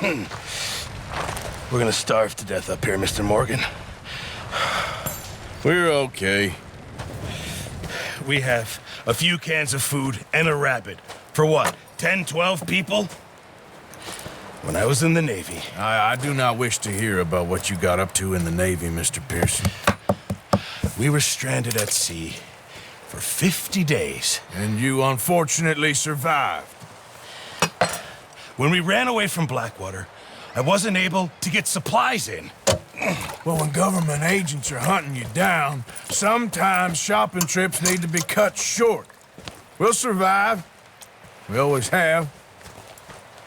We're gonna starve to death up here, Mr. Morgan. We're okay. We have a few cans of food and a rabbit. For what, 10, 12 people? When I was in the Navy... I do not wish to hear about what you got up to in the Navy, Mr. Pearson. We were stranded at sea for 50 days. And you unfortunately survived. When we ran away from Blackwater, I wasn't able to get supplies in. Well, when government agents are hunting you down, sometimes shopping trips need to be cut short. We'll survive. We always have.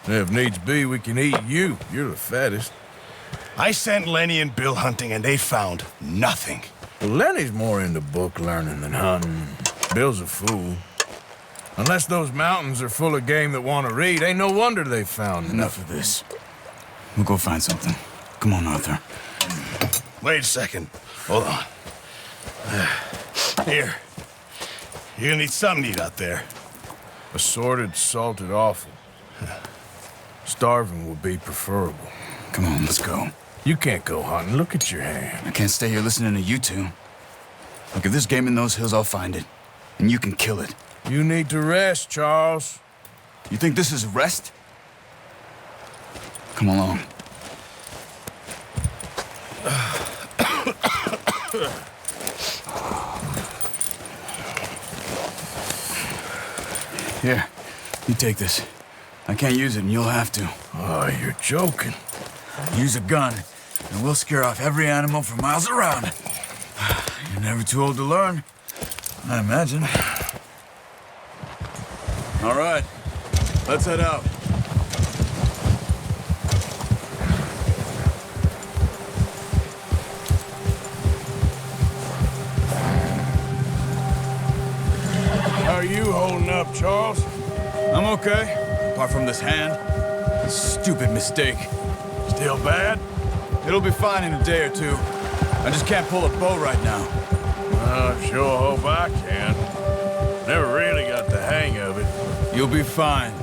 And if needs be, we can eat you. You're the fattest. I sent Lenny and Bill hunting, and they found nothing. Well, Lenny's more into book learning than hunting. Bill's a fool. Unless those mountains are full of game that want to read, ain't no wonder they found Enough of this. We'll go find something. Come on, Arthur. Wait a second. Hold on. Here. You're gonna need something to eat out there. Assorted, salted offal. Starving would be preferable. Come on, let's go. You can't go hunting. Look at your hand. I can't stay here listening to you two. Look, if there's game in those hills, I'll find it. And you can kill it. You need to rest, Charles. You think this is rest? Come along. Here, you take this. I can't use it, and you'll have to. Oh, you're joking. Use a gun, and we'll scare off every animal for miles around. You're never too old to learn, I imagine. All right, let's head out. How are you holding up, Charles? I'm okay, apart from this hand. Stupid mistake. Still bad? It'll be fine in a day or two. I just can't pull a bow right now. I sure hope I can. Never really got the hang of it. You'll be fine.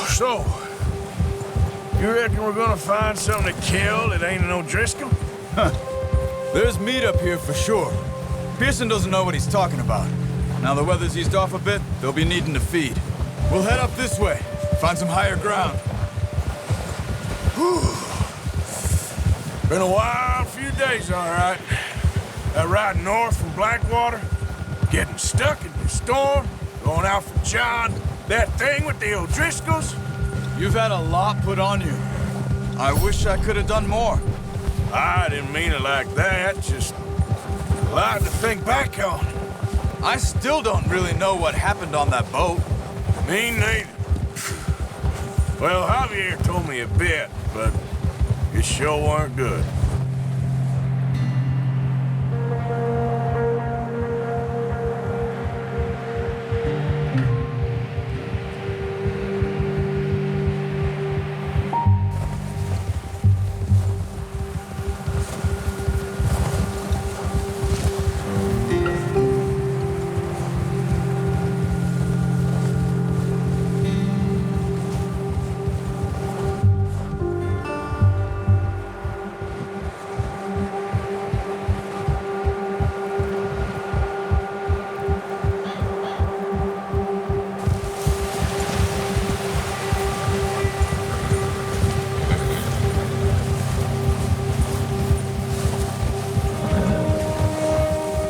So, you reckon we're gonna find something to kill that ain't an O'Driscoll? There's meat up here for sure. Pearson doesn't know what he's talking about. Now the weather's eased off a bit, they'll be needing to feed. We'll head up this way, find some higher ground. Been a wild few days, all right. That ride north from Blackwater, getting stuck in the storm, going out from John, that thing with the O'Driscolls. You've had a lot put on you. I wish I could have done more. I didn't mean it like that, just a lot to think back on. I still don't really know what happened on that boat. Me neither. Well, Javier told me a bit, but it sure weren't good.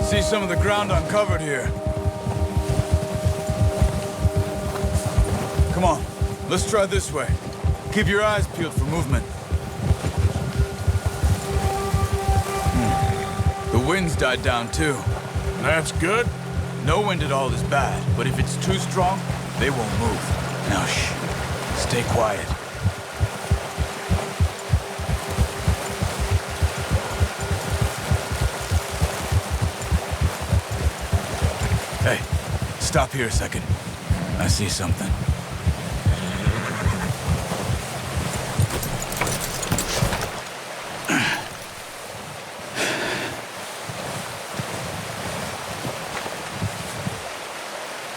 See some of the ground uncovered here. Come on, let's try this way. Keep your eyes peeled for movement. The wind's died down too. That's good. No wind at all is bad, but if it's too strong, they won't move. Now shh, stay quiet. Hey, stop here a second. I see something.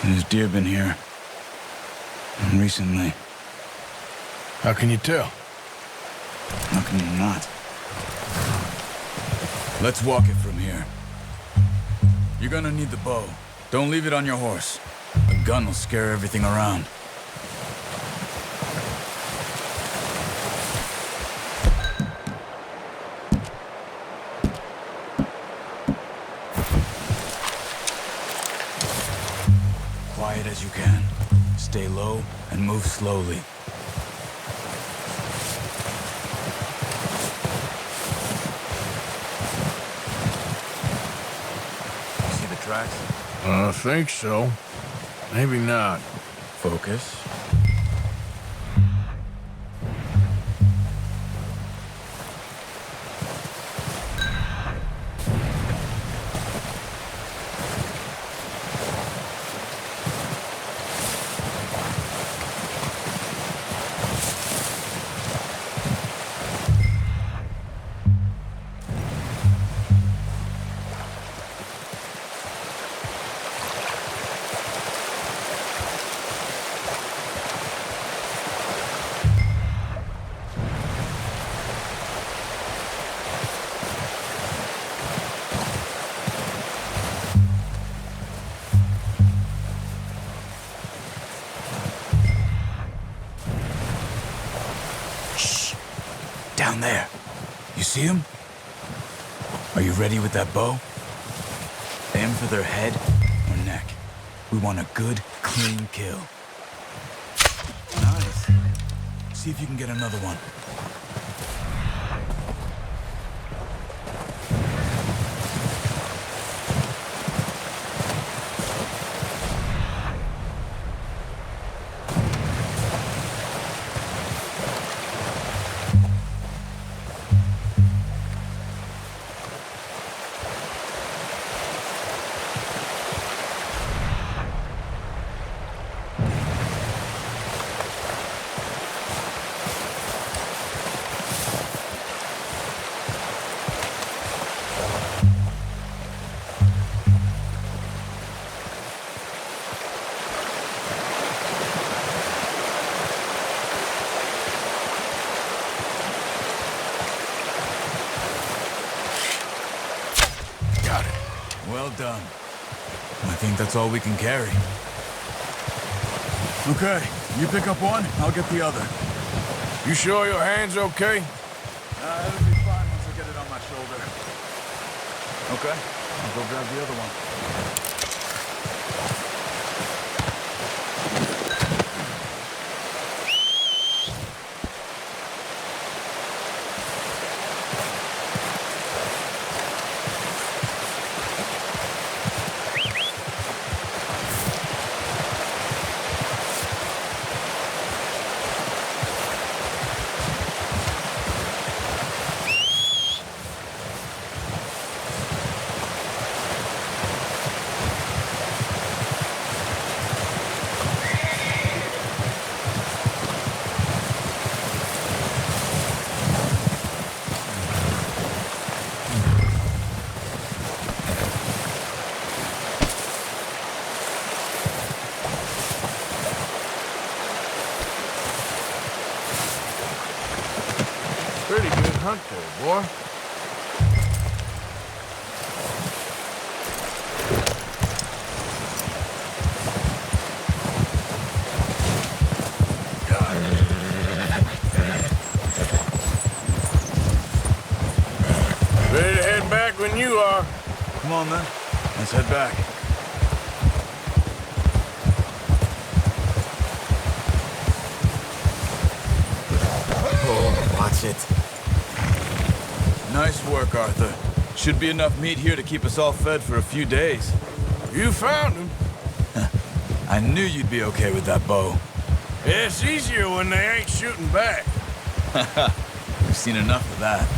There's deer been here. Recently. How can you tell? How can you not? Let's walk it from here. You're gonna need the bow. Don't leave it on your horse. A gun will scare everything around. Quiet as you can. Stay low and move slowly. See the tracks? I think so. Maybe not. Focus. Down there. You see him? Are you ready with that bow? Aim for their head or neck. We want a good, clean kill. Nice. See if you can get another one. Well done. I think that's all we can carry. Okay, you pick up one, I'll get the other. You sure your hand's okay? It'll be fine once I get it on my shoulder. Okay, I'll go grab the other one. Pretty good hunt there, boy. Ready to head back when you are. Come on, then. Let's head back. Oh, watch it. Nice work, Arthur. Should be enough meat here to keep us all fed for a few days. You found him. I knew you'd be okay with that bow. Yeah, it's easier when they ain't shooting back. We've seen enough of that.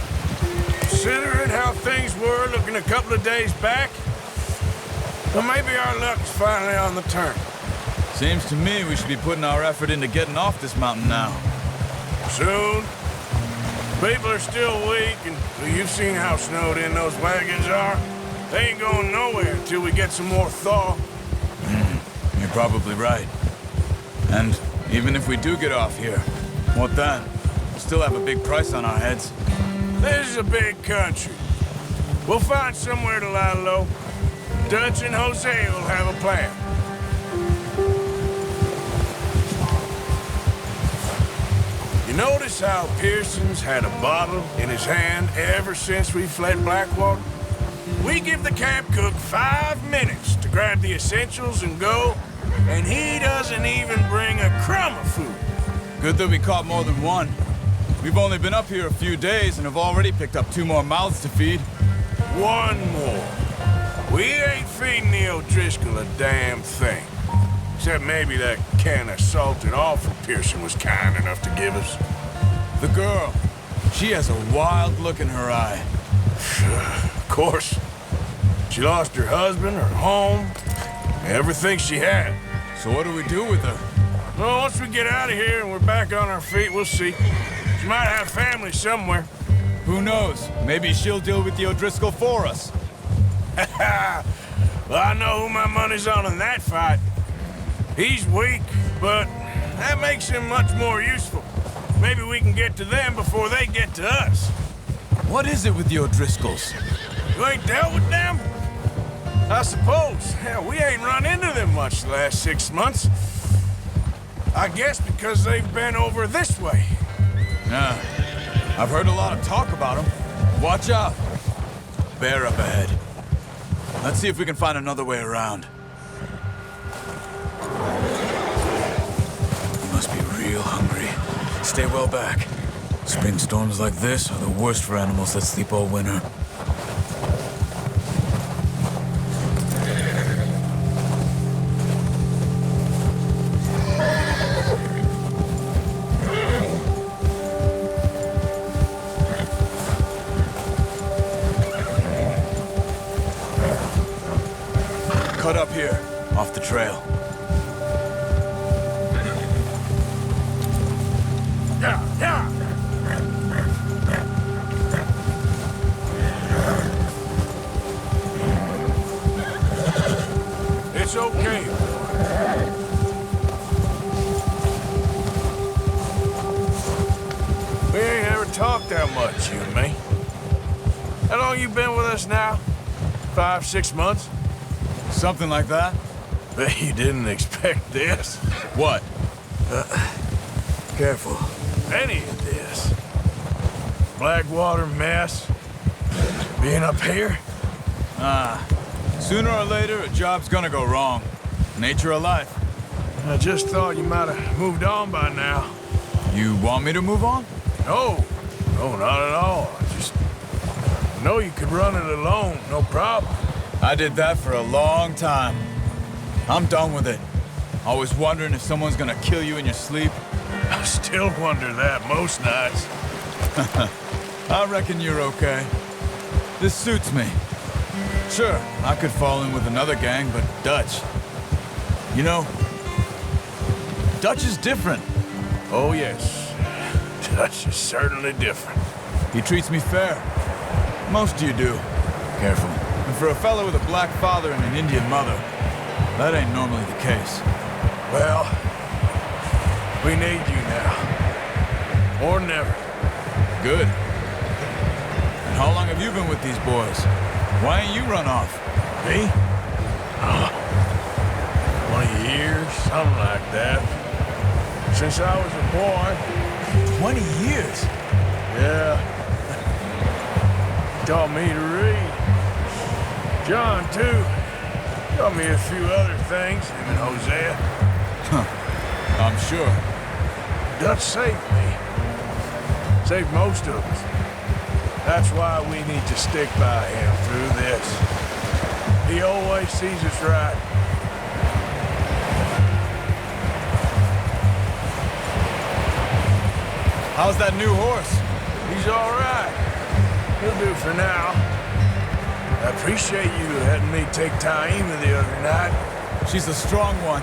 Considering how things were looking a couple of days back, well, maybe our luck's finally on the turn. Seems to me we should be putting our effort into getting off this mountain now. Soon. People are still weak, and well, you've seen how snowed in those wagons are. They ain't going nowhere until we get some more thaw. You're probably right. And even if we do get off here, What then? We still have a big price on our heads. This is a big country. We'll find somewhere to lie low. Dutch and Jose will have a plan. You notice how Pearson's had a bottle in his hand ever since we fled Blackwater? We give the camp cook 5 minutes to grab the essentials and go, and he doesn't even bring a crumb of food. Good that we caught more than one. We've only been up here a few days and have already picked up 2 more mouths to feed. 1 more. We ain't feeding the O'Driscoll a damn thing. Except maybe that can of salted offal Pearson was kind enough to give us. The girl. She has a wild look in her eye. Of course. She lost her husband, her home, everything she had. So what do we do with her? Well, once we get out of here and we're back on our feet, we'll see. She might have family somewhere. Who knows? Maybe she'll deal with the O'Driscoll for us. Well, I know who my money's on in that fight. He's weak, but that makes him much more useful. Maybe we can get to them before they get to us. What is it with the O'Driscolls? You ain't dealt with them? I suppose. Hell, we ain't run into them much the last 6 months. I guess because they've been over this way. Nah. I've heard a lot of talk about them. Watch out. Bear up ahead. Let's see if we can find another way around. You must be real hungry. Stay well back. Spring storms like this are the worst for animals that sleep all winter. Cut up here, off the trail. Yeah. It's okay. We ain't ever talked that much, you and me. How long you been with us now? 5, 6 months? Something like that? Bet you didn't expect this. What? Careful. Any of this. Blackwater mess. Being up here? Sooner or later, a job's gonna go wrong. Nature of life. I just thought you might have moved on by now. You want me to move on? No, not at all. I just know you could run it alone, no problem. I did that for a long time. I'm done with it. Always wondering if someone's gonna kill you in your sleep. I still wonder that most nights. I reckon you're okay. This suits me. Sure, I could fall in with another gang, but Dutch. You know, Dutch is different. Oh, yes. Dutch is certainly different. He treats me fair. Most of you do. Careful. And for a fellow with a black father and an Indian mother, that ain't normally the case. Well, we need you now. Or never. Good. And how long have you been with these boys? Why ain't you run off? Me? 20 years, something like that. Since I was a boy. 20 years? Yeah. Taught me to read. John, too. Taught me a few other things, him and Hosea. I'm sure. Dutch saved me. Saved most of us. That's why we need to stick by him through this. He always sees us right. How's that new horse? He's all right. He'll do for now. I appreciate you letting me take Taima the other night. She's a strong one.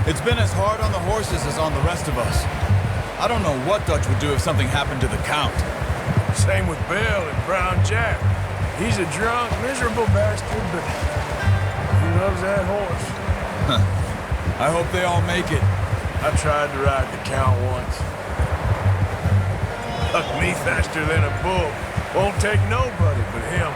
It's been as hard on the horses as on the rest of us. I don't know what Dutch would do if something happened to the Count. Same with Bill and Brown Jack. He's a drunk, miserable bastard, but he loves that horse. I hope they all make it. I tried to ride the Count once. Buck me faster than a bull. Won't take nobody but him.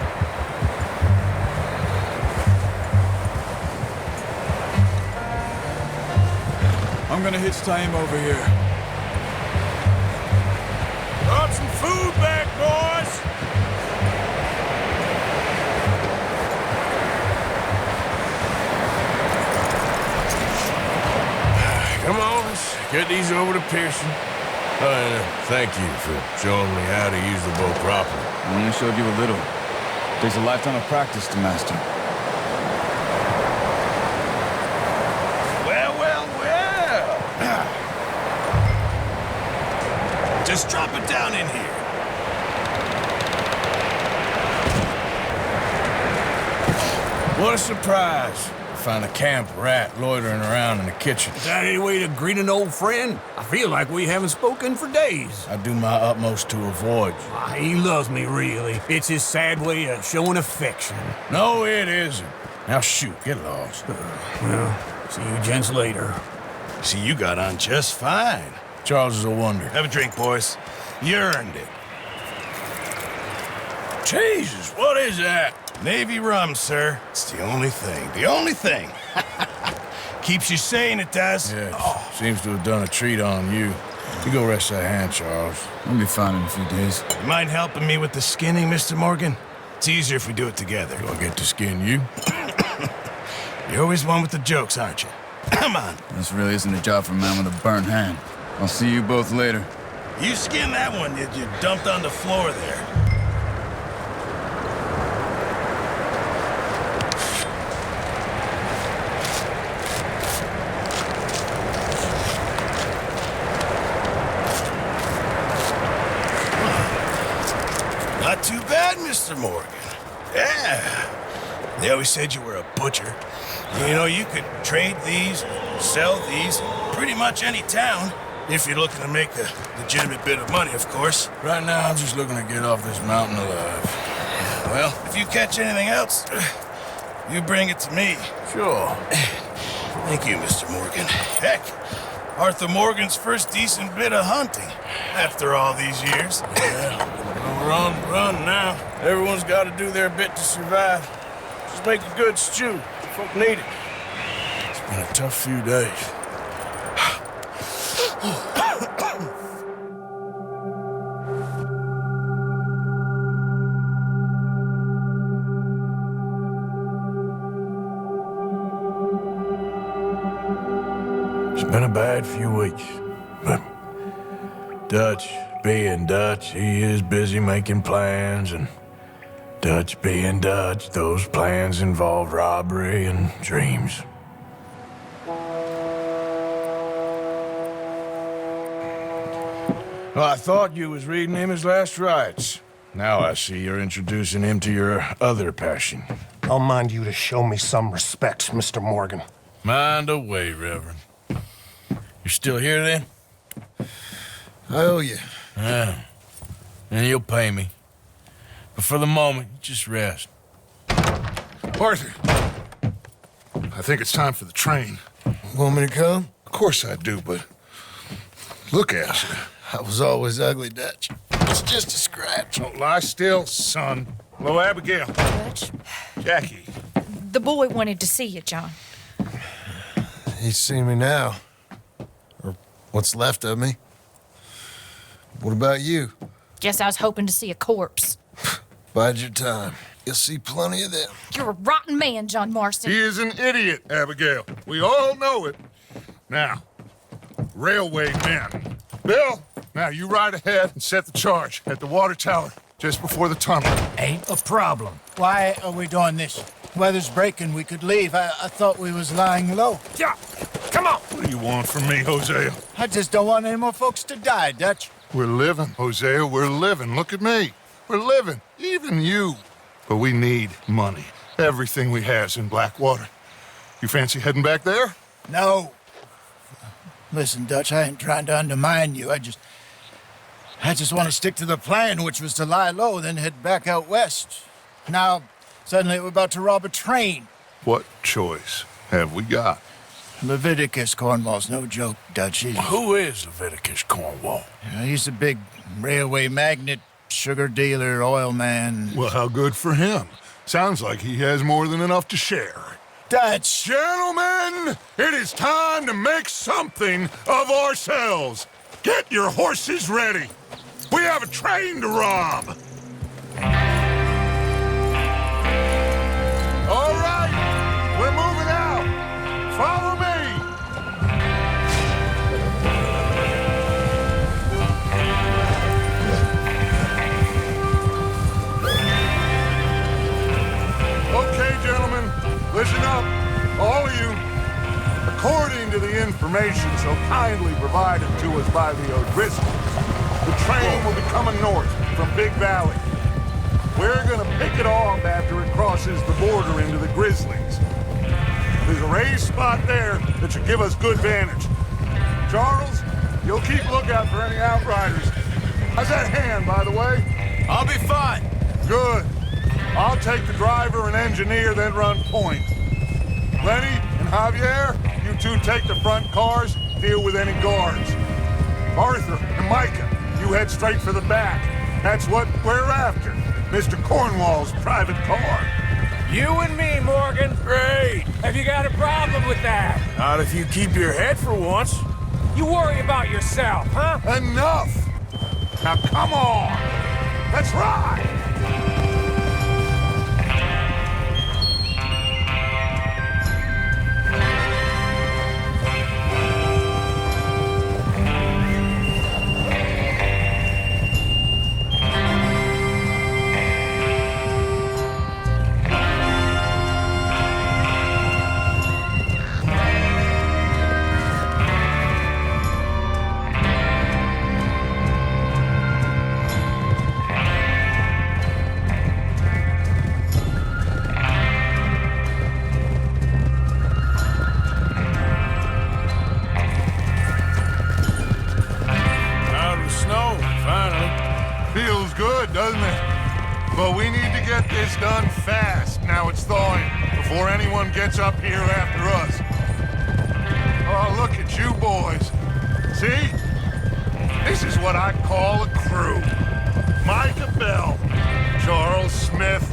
I'm gonna hitch tie him over here. Brought some food back, boys! Come on, let's get these over to Pearson. Thank you for showing me how to use the boat properly. I only showed you a little. Takes a lifetime of practice to master. Well. Just drop it down in here. What a surprise. Find a camp rat loitering around in the kitchen. Is that any way to greet an old friend? I feel like we haven't spoken for days. I do my utmost to avoid you. He loves me, really. It's his sad way of showing affection. No, it isn't. Now shoot, get lost. Well, see you gents later. See, you got on just fine. Charles is a wonder. Have a drink, boys. You earned it. Jesus, what is that? Navy rum, sir. It's the only thing. The only thing. Keeps you sane, it does. Yeah, seems to have done a treat on you. You go rest that hand, Charles. I'll be fine in a few days. You mind helping me with the skinning, Mr. Morgan? It's easier if we do it together. Do I get to skin you? You're always one with the jokes, aren't you? Come on. This really isn't a job for a man with a burnt hand. I'll see you both later. You skinned that one that you dumped on the floor there. Not too bad, Mr. Morgan. Yeah. They always said you were a butcher. You know, you could trade these, sell these, pretty much any town, if you're looking to make a legitimate bit of money, of course. Right now, I'm just looking to get off this mountain alive. Well, if you catch anything else, you bring it to me. Sure. Thank you, Mr. Morgan. Heck, ArthurMorgan's first decent bit of hunting after all these years. Yeah, run now. Everyone's got to do their bit to survive. Just make a good stew. Folk need it. It's been a tough few days. It's been a bad few weeks, but Dutch being Dutch, he is busy making plans, and Dutch being Dutch, those plans involve robbery and dreams. Well, I thought you was reading him his last rites. Now I see you're introducing him to your other passion. I'll mind you to show me some respect, Mr. Morgan. Mind away, Reverend. You're still here, then? I owe you. Yeah. And you'll pay me. But for the moment, just rest. Arthur, I think it's time for the train. Want me to come? Of course I do, but look at you. I was always ugly, Dutch. It's just a scratch. Don't lie still, son. Hello, Abigail. Dutch, Jackie. the boy wanted to see you, John. He's seen me now. Or what's left of me. What about you? Guess I was hoping to see a corpse. Bide your time. You'll see plenty of them. You're a rotten man, John Marston. He is an idiot, Abigail. We all know it. Now, railway men. Bill, now you ride ahead and set the charge at the water tower just before the tunnel. Ain't a problem. Why are we doing this? Weather's breaking. We could leave. I thought we was lying low. Yeah, come on. What do you want from me, Hosea? I just don't want any more folks to die, Dutch. We're living, Hosea. We're living. Look at me. We're living. Even you. But we need money. Everything we have's in Blackwater. You fancy heading back there? No. Listen, Dutch, I ain't trying to undermine you. I just want to stick to the plan, which was to lie low, then head back out west. Now, suddenly we're about to rob a train. What choice have we got? Leviticus Cornwall's no joke, Dutch. Who is Leviticus Cornwall? He's a big railway magnate, sugar dealer, oil man. Well, how good for him. Sounds like he has more than enough to share. Dutch! Gentlemen, it is time to make something of ourselves. Get your horses ready. We have a train to rob. All right, we're moving out. Follow me. Okay, gentlemen, listen up, all of you. According to the information so kindly provided to us by the O'Driscolls, the train will be coming north from Big Valley. We're gonna pick it off after it crosses the border into the Grizzlies. There's a raised spot there that should give us good vantage. Charles, you'll keep lookout for any outriders. How's that hand, by the way? I'll be fine. Good. I'll take the driver and engineer, then run point. Lenny and Javier, you two take the front cars, deal with any guards. Arthur and Micah, you head straight for the back. That's what we're after. Mr. Cornwall's private car. You and me, Morgan. Great. Have you got a problem with that? Not if you keep your head for once. You worry about yourself, huh? Enough! Now come on! Let's ride! Feels good, doesn't it? But we need to get this done fast. Now it's thawing, before anyone gets up here after us. Oh, look at you boys. See? This is what I call a crew. Micah Bell, Charles Smith,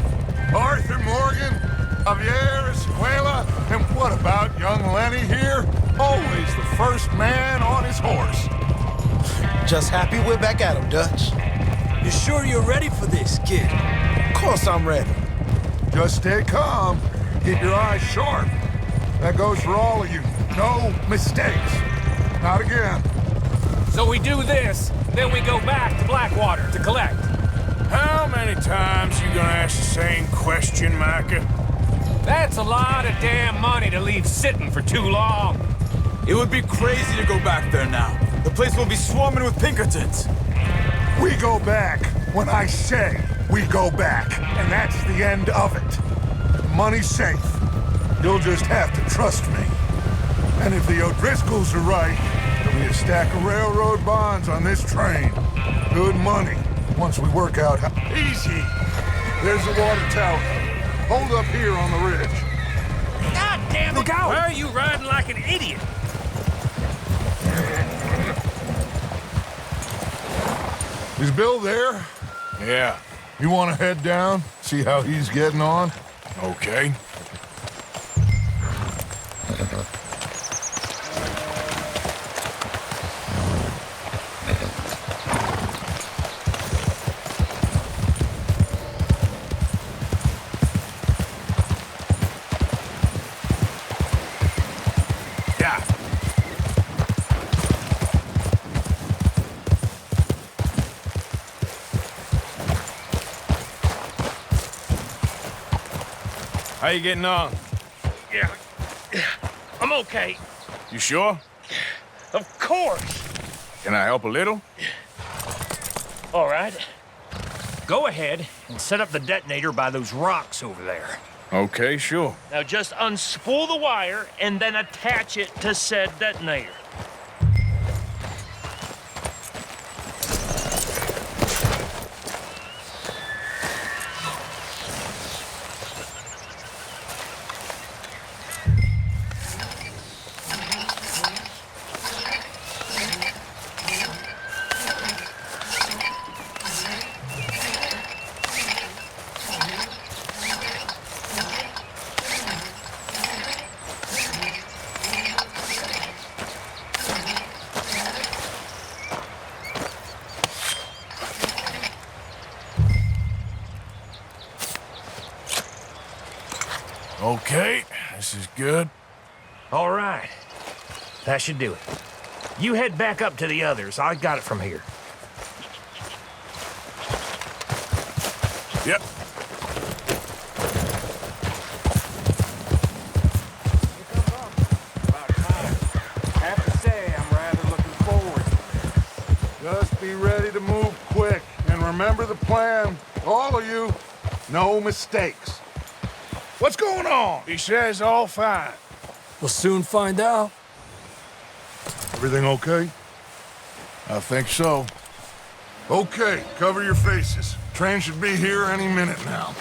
ArthurMorgan, Javier Escuela, and what about young Lenny here? Always the first man on his horse. Just happy we're back at him, Dutch. You sure you're ready for this, kid? Of course I'm ready. Just stay calm. Keep your eyes sharp. That goes for all of you. No mistakes. Not again. So we do this, then we go back to Blackwater to collect. How many times you gonna ask the same question, Micah? That's a lot of damn money to leave sitting for too long. It would be crazy to go back there now. The place will be swarming with Pinkertons. We go back when I say we go back, and that's the end of it. Money's safe. You'll just have to trust me. And if the O'Driscolls are right, there'll be a stack of railroad bonds on this train. Good money, once we work out how... Easy! There's the water tower. Hold up here on the ridge. God damn it! Look out! Why are you riding like an idiot? Is Bill there? Yeah. You want to head down, see how he's getting on? Okay. Yeah. How you getting on? Yeah, I'm okay. You sure? Of course. Can I help a little? All right. Go ahead and set up the detonator by those rocks over there. Okay, sure. Now just unspool the wire and then attach it to said detonator. Okay, this is good. All right. That should do it. You head back up to the others. I got it from here. Yep. Have to say, I'm rather looking forward to it. Just be ready to move quick. And remember the plan. All of you. No mistakes. What's going on? He says all fine. We'll soon find out. Everything okay? I think so. Okay, cover your faces. Train should be here any minute now.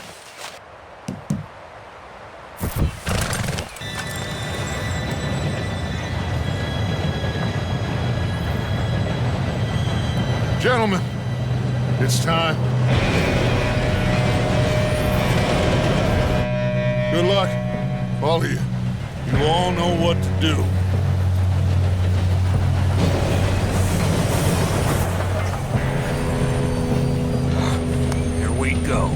Gentlemen, it's time. Good luck, all of you. You all know what to do. Here we go.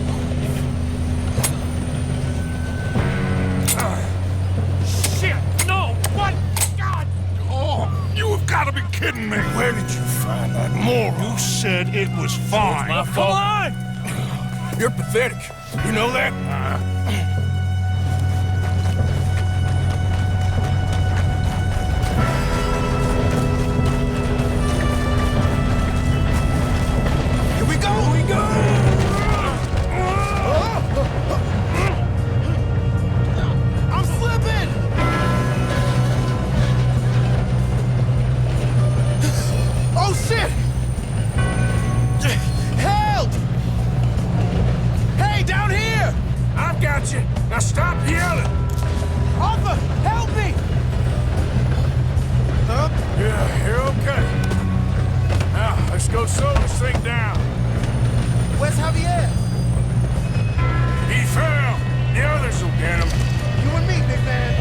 Shit! No! What? God! Oh, you have got to be kidding me. Where did you find that moron? You said it was fine. My fault. Come on! You're pathetic. You know that? Here we go! Here we go! I'm slipping! Oh, shit! Help! Hey, down here! I've got you. Now stop yelling. Arthur, help me! Huh? Yeah, you're okay. Now, let's go slow this thing down. Where's Javier? He fell. The others will get him. You and me, big man.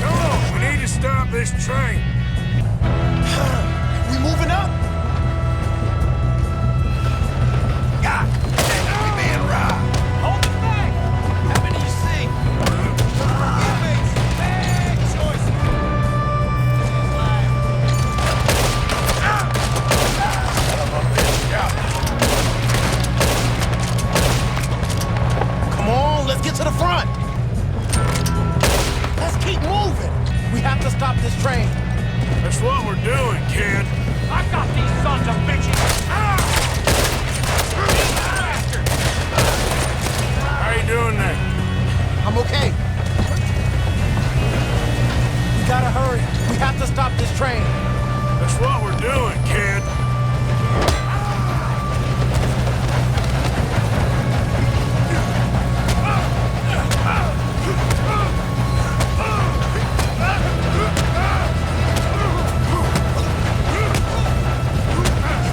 Come on, we need to stop this train. We moving up? God, we being robbed. Hold it back. How many you see? Bad choice. Come on, let's get to the front. Let's keep moving. We have to stop this train. That's what we're doing, kid. I got these sons of bitches! Ah! How you doing there? I'm okay. We gotta hurry. We have to stop this train. That's what we're doing, kid. You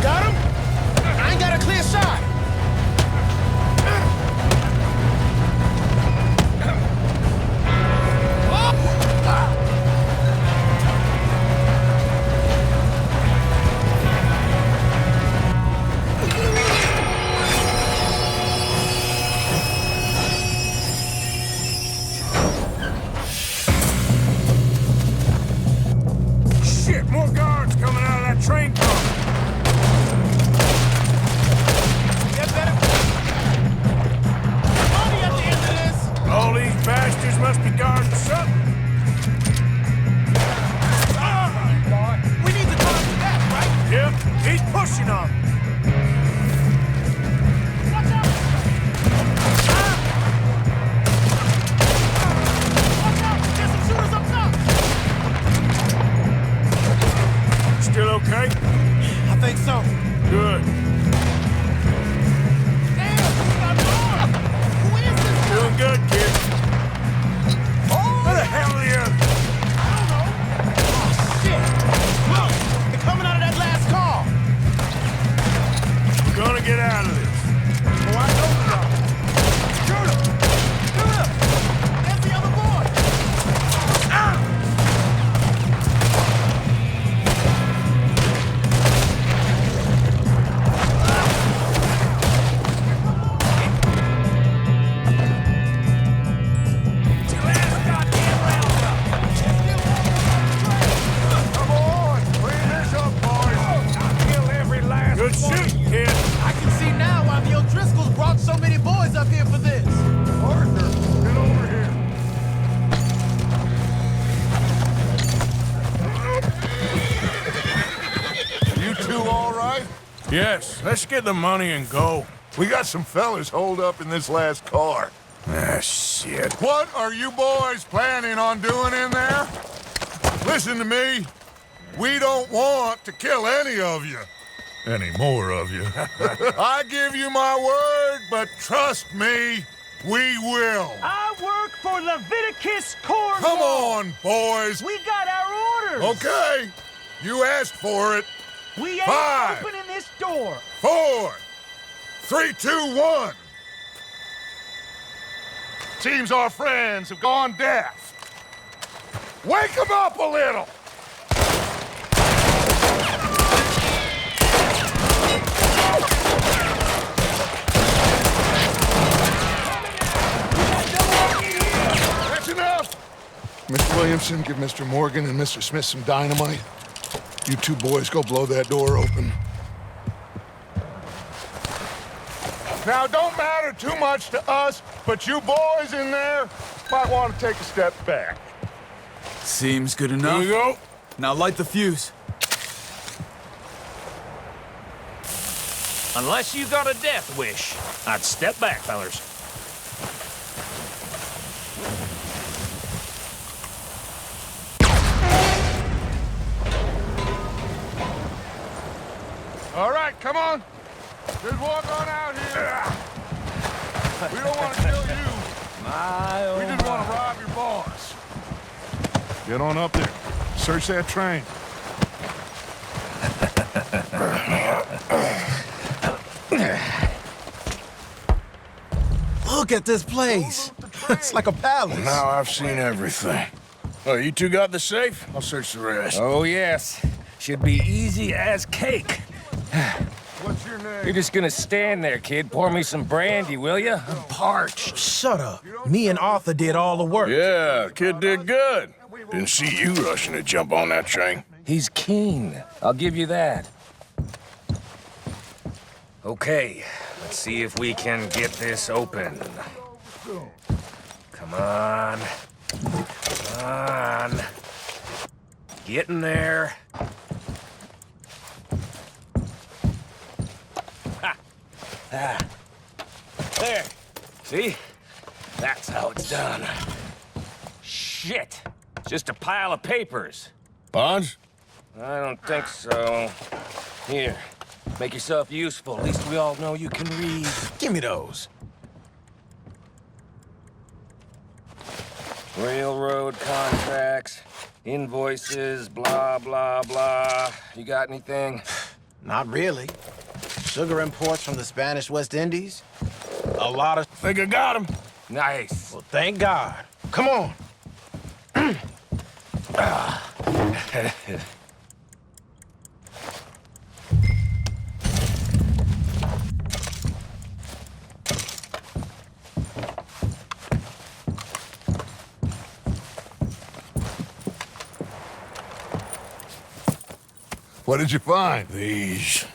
Yes, let's get the money and go. We got some fellas holed up in this last car. Ah, shit. What are you boys planning on doing in there? Listen to me. We don't want to kill any of you. Any more of you. I give you my word, but trust me, we will. I work for Leviticus Cornwall. Come on, boys. We got our orders. Okay. You asked for it. We ain't 5, opening this door. 4, 3, 2, 1. Seems our friends have gone deaf. Wake them up a little. That's enough. Mr. Williamson, give Mr. Morgan and Mr. Smith some dynamite. You two boys go blow that door open. Now, don't matter too much to us, but you boys in there might want to take a step back. Seems good enough. Here we go. Now light the fuse. Unless you got a death wish, I'd step back, fellers. All right, come on. Just walk on out here. We don't want to kill you. We just want to rob your boss. Get on up there. Search that train. Look at this place. It's like a palace. Now I've seen everything. Oh, you two got the safe? I'll search the rest. Oh, yes. Should be easy as cake. What's your name? You're just gonna stand there, kid. Pour me some brandy, will you? I'm parched. Shut up. Me and Arthur did all the work. Yeah, kid did good. Didn't see you rushing to jump on that train. He's keen. I'll give you that. Okay, let's see if we can get this open. Come on. Come on. Get in there. Ha! Ah. There. See? That's how it's done. Shit! Just a pile of papers. Bonds? I don't think so. Here, make yourself useful. At least we all know you can read. Give me those. Railroad contracts, invoices, blah, blah, blah. You got anything? Not really. Sugar imports from the Spanish West Indies. A lot of... Think I got him. Nice. Well, thank God. Come on. What did you find? These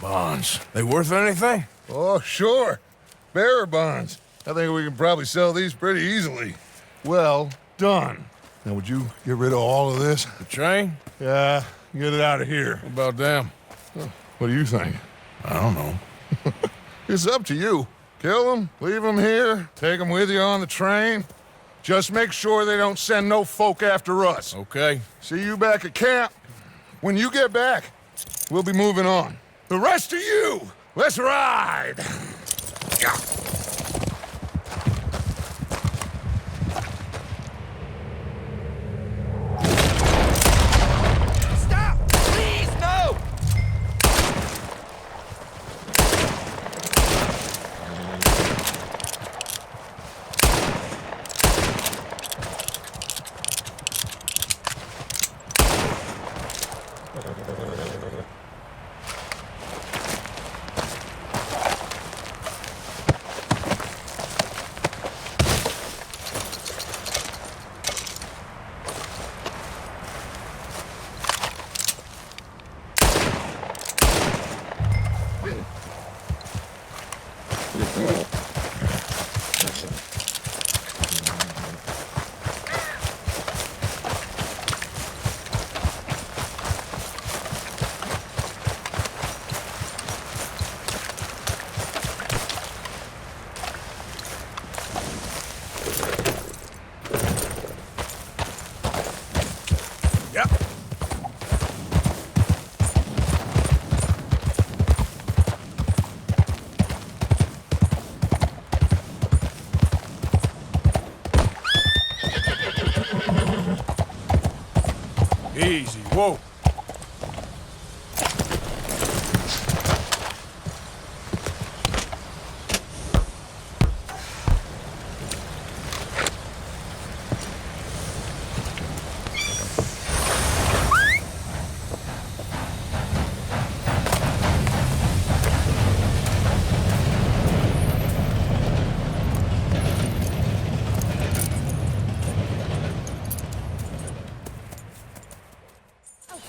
bonds. They worth anything? Oh, sure. Bearer bonds. I think we can probably sell these pretty easily. Well done. Now, would you get rid of all of this? The train? Yeah, get it out of here. What about them? What do you think? I don't know. It's up to you. Kill them, leave them here, take them with you on the train. Just make sure they don't send no folk after us. Okay. See you back at camp. When you get back, we'll be moving on. The rest of you, let's ride! Stop! Please, no! Easy, whoa.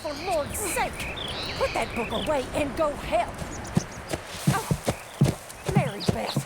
For Lord's sake, put that book away and go help. Oh, Mary Beth.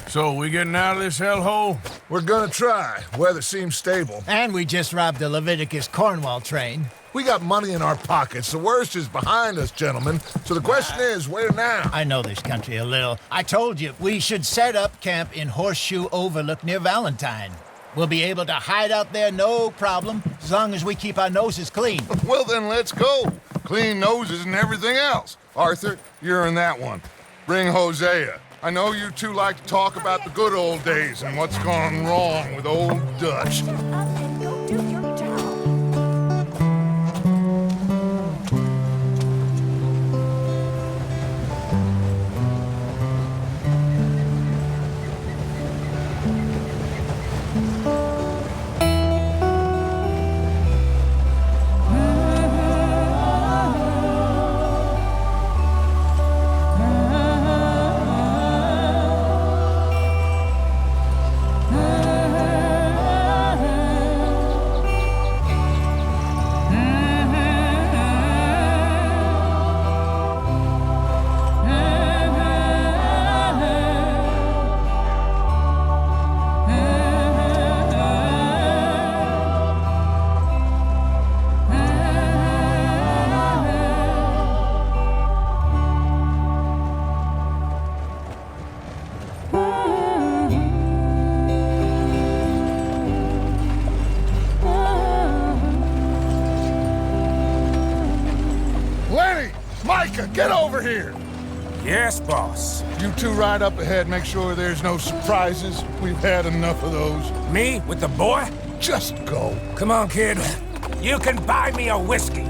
So, we getting out of this hellhole? We're gonna try. Weather seems stable. And we just robbed the Leviticus Cornwall train. We got money in our pockets. The worst is behind us, gentlemen. So the question is, where now? I know this country a little. I told you, we should set up camp in Horseshoe Overlook near Valentine. We'll be able to hide out there, no problem, as long as we keep our noses clean. Well, then let's go. Clean noses and everything else. Arthur, you're in that one. Bring Hosea. I know you two like to talk about the good old days and what's gone wrong with old Dutch. Shut up and go do your job. Get over here! Yes, boss. You two ride up ahead, make sure there's no surprises. We've had enough of those. Me with the boy? Just go. Come on, kid. You can buy me a whiskey.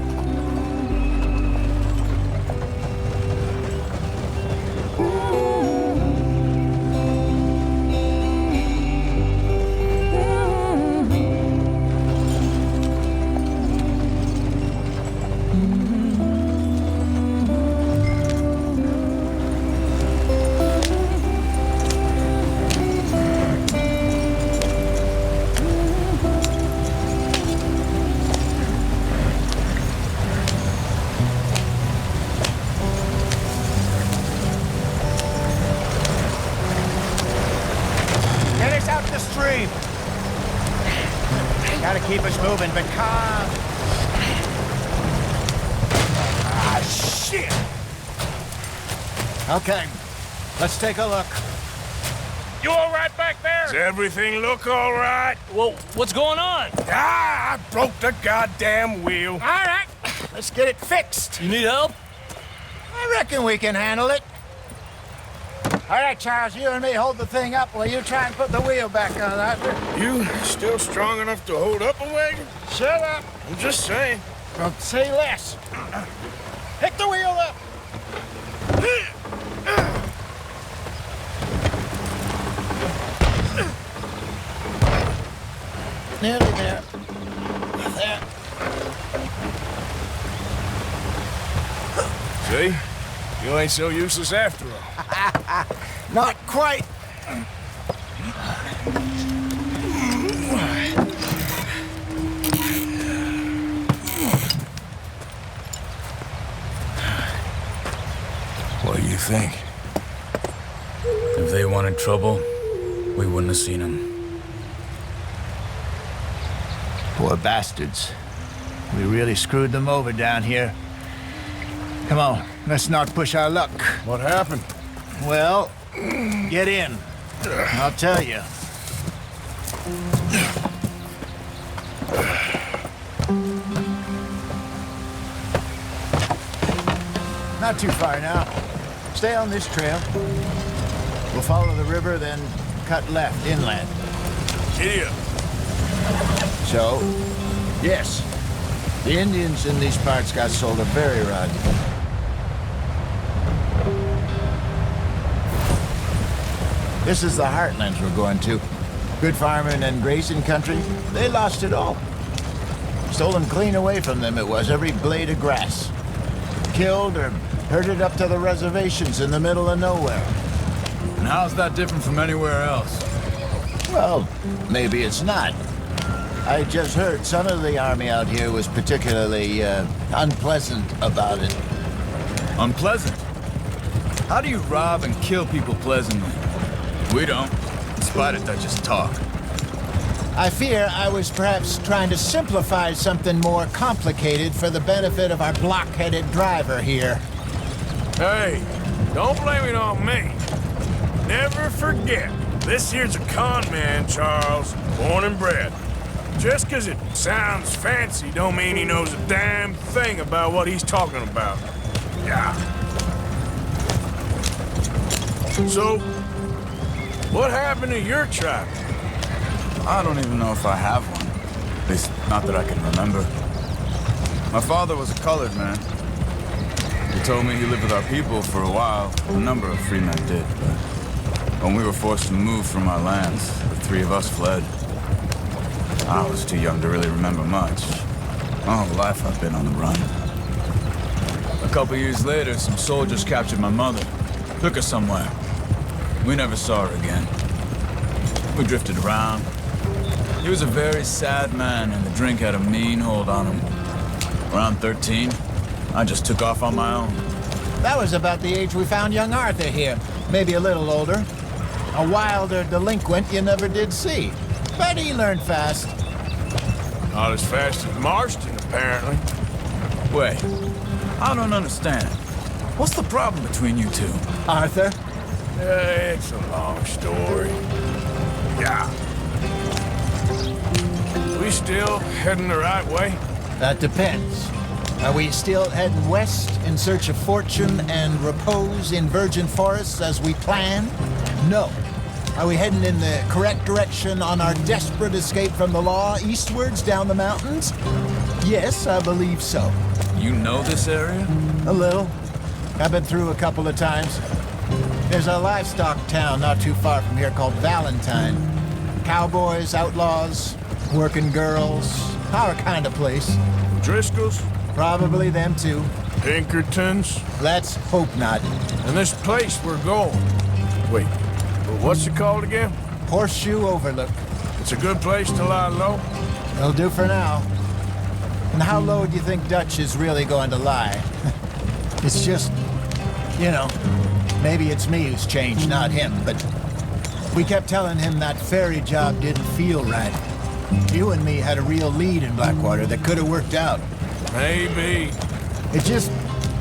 Gotta keep us moving, but calm. Ah, shit! Okay, let's take a look. You all right back there? Does everything look all right? Well, what's going on? Ah, I broke the goddamn wheel. All right, let's get it fixed. You need help? I reckon we can handle it. All right, Charles, you and me hold the thing up while you try and put the wheel back on, Arthur. You still strong enough to hold up a wagon? Shut up. I'm just saying. Don't say less. Pick the wheel up. Nearly there. There. See? You ain't so useless after all. Not quite. What do you think? If they wanted trouble, we wouldn't have seen them. Poor bastards. We really screwed them over down here. Come on, let's not push our luck. What happened? Well, get in. I'll tell you. Not too far now. Stay on this trail. We'll follow the river, then cut left inland. Giddy up. So, yes, the Indians in these parts got sold a very rod. This is the heartlands we're going to. Good farming and grazing country. They lost it all. Stolen clean away from them it was, every blade of grass. Killed or herded up to the reservations in the middle of nowhere. And how's that different from anywhere else? Well, maybe it's not. I just heard some of the army out here was particularly unpleasant about it. Unpleasant? How do you rob and kill people pleasantly? We don't, in spite of Dutch's talk. I fear I was perhaps trying to simplify something more complicated for the benefit of our block-headed driver here. Hey, don't blame it on me. Never forget, this here's a con man, Charles, born and bred. Just 'cause it sounds fancy don't mean he knows a damn thing about what he's talking about. Yeah. So, what happened to your tribe? I don't even know if I have one. At least, not that I can remember. My father was a colored man. He told me he lived with our people for a while. A number of free men did, but when we were forced to move from our lands, the three of us fled. I was too young to really remember much. My whole life I've been on the run. A couple years later, some soldiers captured my mother. Took her somewhere. We never saw her again. We drifted around. He was a very sad man, and the drink had a mean hold on him. Around 13, I just took off on my own. That was about the age we found young Arthur here. Maybe a little older. A wilder delinquent you never did see. But he learned fast. Not as fast as Marston, apparently. Wait, I don't understand. What's the problem between you two? Arthur? It's a long story. Yeah. We still heading the right way? That depends. Are we still heading west in search of fortune and repose in virgin forests as we planned? No. Are we heading in the correct direction on our desperate escape from the law eastwards down the mountains? Yes, I believe so. You know this area? A little. I've been through a couple of times. There's a livestock town not too far from here called Valentine. Cowboys, outlaws, working girls, our kind of place. Driscoll's? Probably them too. Pinkertons? Let's hope not. And this place we're going. Wait, what's it called again? Horseshoe Overlook. It's a good place to lie low? It'll do for now. And how low do you think Dutch is really going to lie? It's just, you know, maybe it's me who's changed, not him, but we kept telling him that ferry job didn't feel right. You and me had a real lead in Blackwater that could have worked out. Maybe. It just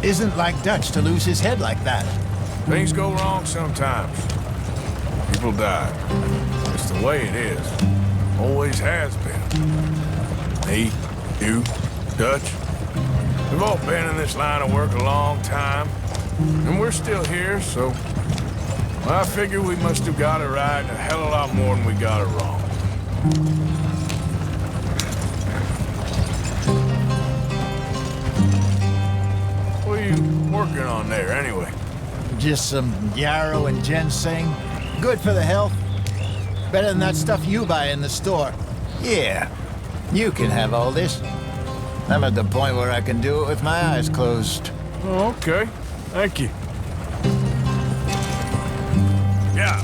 isn't like Dutch to lose his head like that. Things go wrong sometimes. People die. It's the way it is. Always has been. Me, you, Dutch. We've all been in this line of work a long time. And we're still here, so... well, I figure we must have got it right a hell of a lot more than we got it wrong. What are you working on there, anyway? Just some yarrow and ginseng. Good for the health. Better than that stuff you buy in the store. Yeah, you can have all this. I'm at the point where I can do it with my eyes closed. Oh, okay. Thank you. Yeah.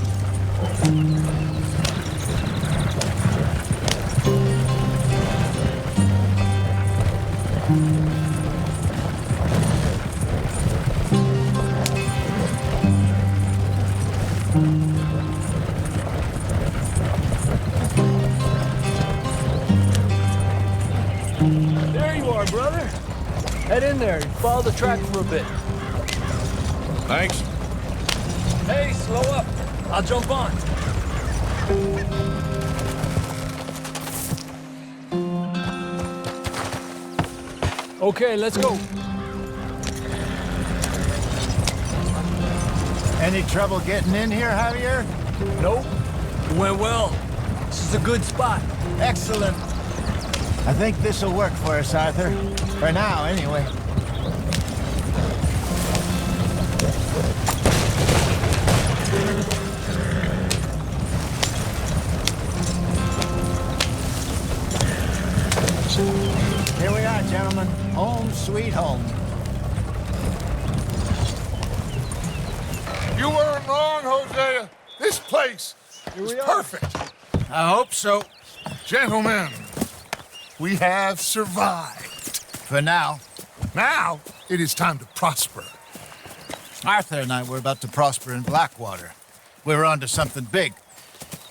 There you are, brother. Head in there and follow the track for a bit. Thanks. Hey, slow up. I'll jump on. Okay, let's go. Any trouble getting in here, Javier? Nope. It went well. This is a good spot. Excellent. I think this'll work for us, Arthur. For now, anyway. Here we are, gentlemen. Home sweet home. You weren't wrong, Hosea. This place is perfect. I hope so. Gentlemen, we have survived. For now. Now, it is time to prosper. Arthur and I were about to prosper in Blackwater. We were on to something big.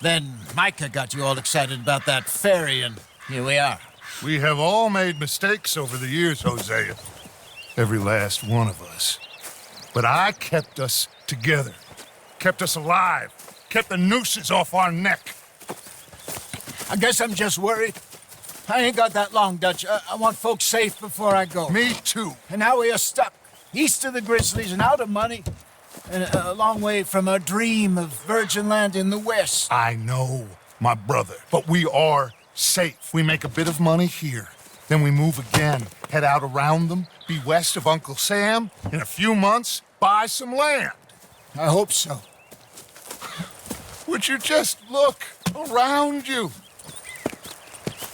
Then Micah got you all excited about that ferry, and here we are. We have all made mistakes over the years, Hosea. Every last one of us. But I kept us together. Kept us alive. Kept the nooses off our neck. I guess I'm just worried. I ain't got that long, Dutch. I want folks safe before I go. Me too. And now we are stuck. East of the Grizzlies and out of money. And a long way from our dream of virgin land in the west. I know, my brother. But we are safe. We make a bit of money here. Then we move again. Head out around them. Be west of Uncle Sam. In a few months, buy some land. I hope so. Would you just look around you?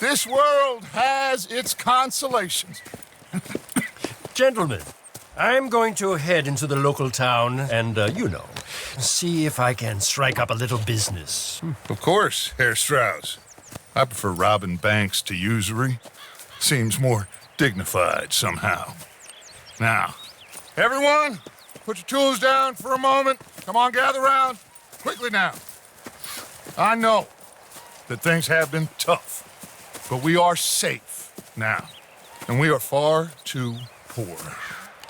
This world has its consolations. Gentlemen, I'm going to head into the local town and, see if I can strike up a little business. Of course, Herr Strauss. I prefer robbing banks to usury. Seems more dignified somehow. Now, everyone, put your tools down for a moment. Come on, gather round. Quickly now. I know that things have been tough, but we are safe now, and we are far too poor.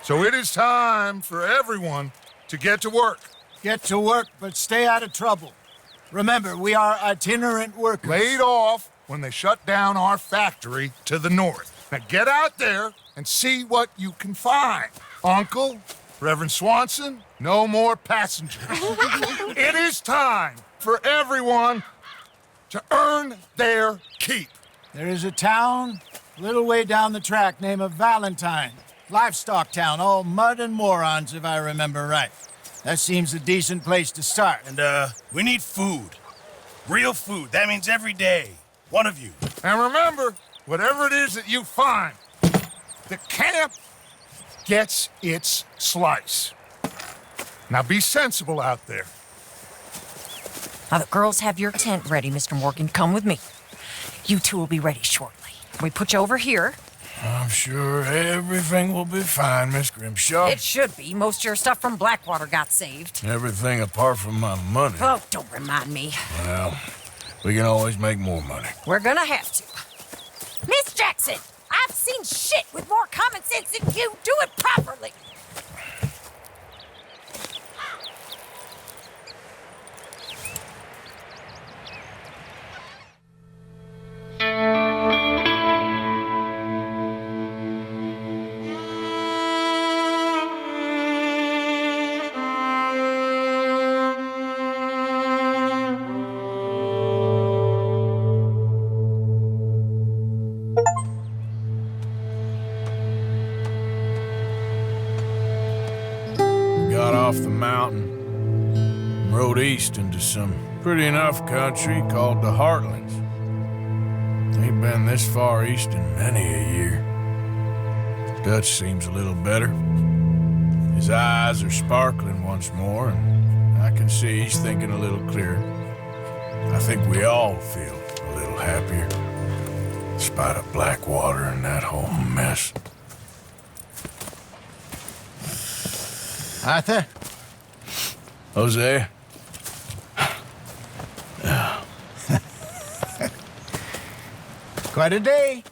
So it is time for everyone to get to work. Get to work, but stay out of trouble. Remember, we are itinerant workers. Laid off when they shut down our factory to the north. Now get out there and see what you can find. Uncle, Reverend Swanson, no more passengers. It is time for everyone to earn their keep. There is a town a little way down the track named Valentine. Livestock town, all mud and morons, if I remember right. That seems a decent place to start. And, we need food. Real food. That means every day. One of you. And remember, whatever it is that you find, the camp gets its slice. Now be sensible out there. Now the girls have your tent ready, Mr. Morgan. Come with me. You two will be ready shortly. We put you over here. I'm sure everything will be fine, Miss Grimshaw. It should be. Most of your stuff from Blackwater got saved. Everything apart from my money. Oh, don't remind me. Well, we can always make more money. We're gonna have to. Miss Jackson, I've seen shit with more common sense than you. Do it properly. Got off the mountain and rode east into some pretty enough country called the Heartlands. Ain't been this far east in many a year. Dutch seems a little better. His eyes are sparkling once more, and I can see he's thinking a little clearer. I think we all feel a little happier, in spite of Blackwater and that whole mess. Arthur? Hosea? Quite a day.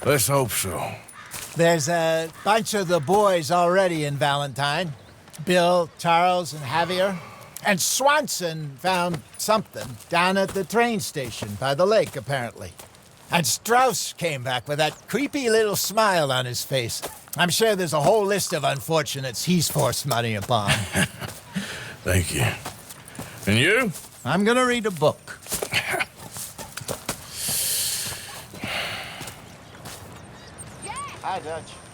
Let's hope so. There's a bunch of the boys already in Valentine. Bill, Charles, and Javier. And Swanson found something down at the train station by the lake, apparently. And Strauss came back with that creepy little smile on his face. I'm sure there's a whole list of unfortunates he's forced money upon. Thank you. And you? I'm gonna read a book. Hi, Dutch.